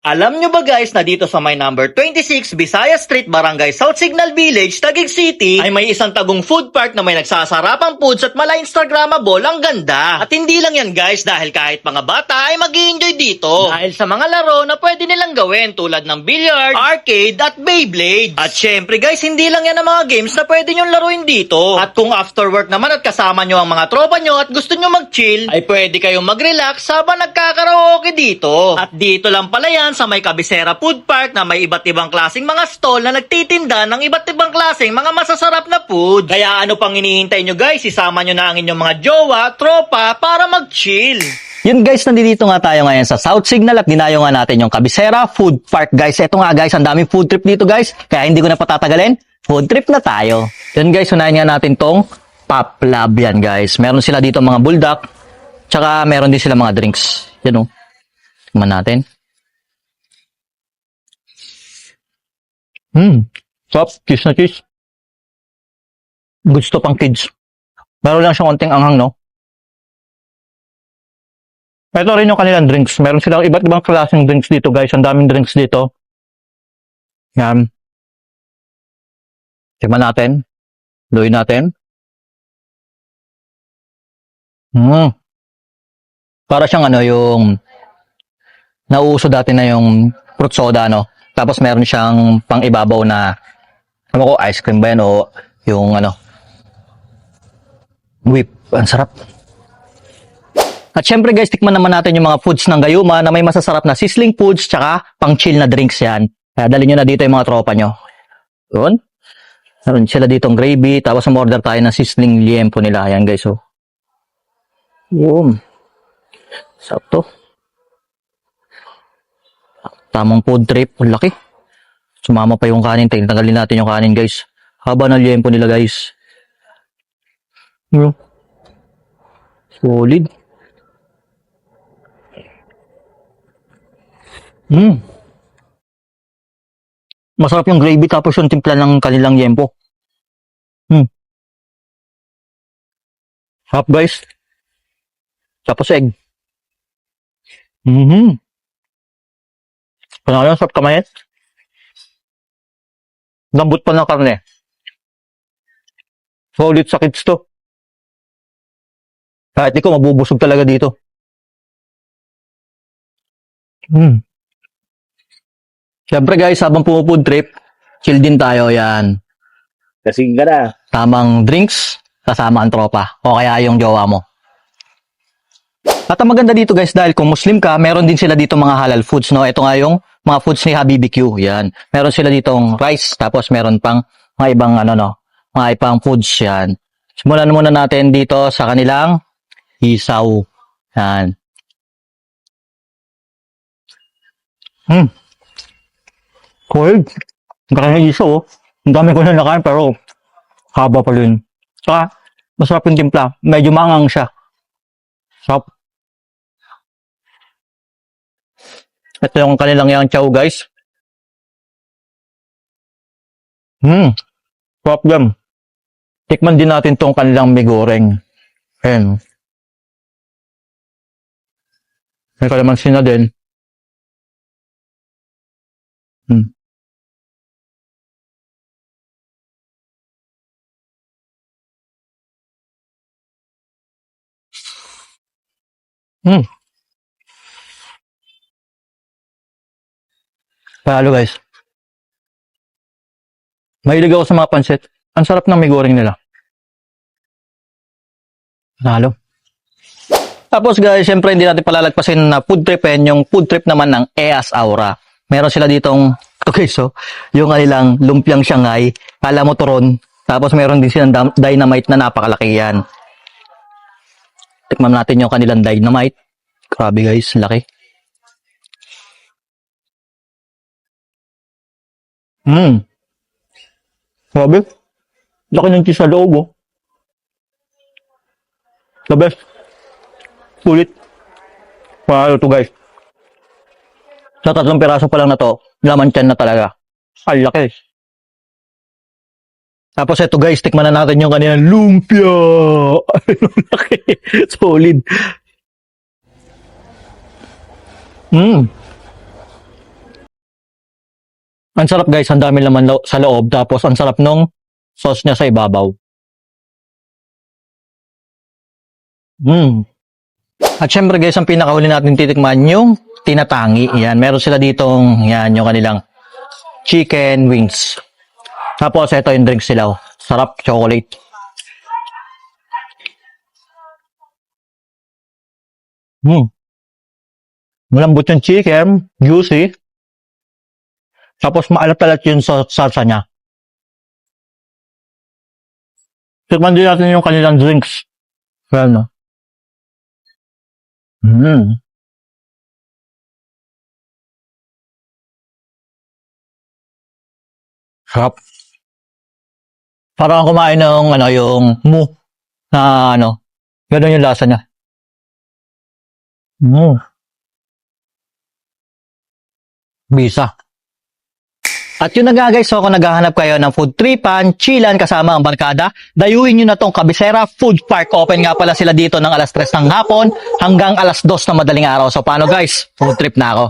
Alam nyo ba guys na dito sa may number 26 Bisaya Street, Barangay South Signal Village, Taguig City ay may isang tagong food park na may nagsasarapang foods at mala Instagrammable ang ganda. At hindi lang yan guys dahil kahit mga bata ay mag-i-enjoy dito. Dahil sa mga laro na pwede nilang gawin tulad ng billiard, arcade at Beyblade. At syempre guys hindi lang yan ang mga games na pwede nyong laruin dito. At kung after work naman at kasama nyo ang mga tropa nyo at gusto nyo mag-chill ay pwede kayong mag-relax habang nagkakaraoke dito. At dito lang pala yan sa may Cabecera Food Park na may iba't ibang klaseng mga stall na nagtitinda ng iba't ibang klaseng mga masasarap na food. Kaya ano pang hinihintay nyo guys, isama nyo na ang inyong mga jowa, tropa para mag-chill. Yun guys, nandito nga tayo ngayon sa South Signal at dinayo nga natin yung Cabecera Food Park guys. Ito nga guys, ang daming food trip dito guys, kaya hindi ko na patatagalin, food trip na tayo. Yun guys, unahin nga natin tong Pop Lab yan guys. Meron sila dito mga bulldog, tsaka meron din sila mga drinks. Yan o, tingnan natin. Sarap, cheese na cheese. Gusto pang kids. Meron lang siyang konting anghang, no? Ito rin yung kanilang drinks. Meron silang iba't ibang klaseng drinks dito, guys. Ang daming drinks dito. Yan. Tignan natin. Luin natin. Para siyang ano, yung nauuso dati na yung fruit soda, no? Tapos meron siyang pang-ibabaw na ano ko, ice cream ba yan o yung ano, whip. Ang sarap. At syempre guys, tikman naman natin yung mga foods ng Gayuma na may masasarap na sizzling foods tsaka pang-chill na drinks yan. Kaya dali nyo na dito yung mga tropa nyo. Yun. Meron sila ditong gravy, tapos umorder tayo ng sizzling liempo nila. Ayan guys, oh. Yun. Sarap to. Tamang food trip. Ang laki. Sumama pa yung kanin. Tanggalin natin yung kanin, guys. Haba ng liempo nila, guys. Solid. Masarap yung gravy tapos yung timpla ng kanilang liempo. Sarap, guys. Tapos egg. Panalo, sarap kamayin. Lambot pa ng karne. Solid sa kids to. Kahit di ko, mabubusog talaga dito. Siyempre guys, habang pumufood trip, chill din tayo yan. Kasing ka na. Tamang drinks, kasama ang tropa. O kaya yung jowa mo. At ang maganda dito guys, dahil kung Muslim ka, meron din sila dito mga halal foods, no? Ito nga yung mga foods ni Habibi-Q, yan. Meron sila ditong rice, tapos meron pang mga ibang ano, no? Mga ibang foods, yan. Simulan muna natin dito sa kanilang isaw. Yan. Cold. Ang kanilang isaw, oh. Ang dami ko na nakain, pero haba pa rin. Saka, masarap yung timpla. Medyo maangang siya. Sarap. Ito yung kanilang yang chow, guys. Sarap yan. Tikman din natin tong kanilang mie goreng. Ayan. May kalamansi na din. Palo guys. Mahilig ako sa mga pansit. Ang sarap ng mie goreng nila. Nalo. Tapos guys, syempre hindi natin palalagpasin na food trip yung food trip naman ng EAS Aura. Meron sila ditong, okay so, yung kanilang lumpiang Shanghai, kala mo turon, tapos meron din silang dynamite na napakalaki yan. Tikman natin yung kanilang dynamite. Grabe guys, laki. Grabe. Laki ng cheese sa loob, oh. The best. Sulit. Panalo to guys. Sa 3 piraso pa lang na to, laman tiyan na talaga. Ay, laki. Tapos ito guys, tikman na natin yung kanilang lumpia. Ay, laki. Solid. Ang sarap guys, ang dami laman sa loob. Tapos ang sarap nung sauce niya sa ibabaw. At syempre guys, ang pinakahuli natin titikman yung tinatangi. Yan, meron sila ditong, yan, yung kanilang chicken wings. Tapos ito yung drinks sila. Oh. Sarap, chocolate. Malambot yung chicken, juicy. Tapos maalat-alat yung salsa niya. Tikman din natin yung kanilang drinks. Well, no? Sarap. Parang kumain ng yung mu na ganun yung lasa niya. Bisa. At yun na nga guys, so kung naghahanap kayo ng food tripan, chillan kasama ang barkada, dayuhin nyo na tong Cabecera Food Park. Open nga pala sila dito ng alas 3 ng hapon hanggang alas 2 ng madaling araw. So paano guys? Food trip na ako.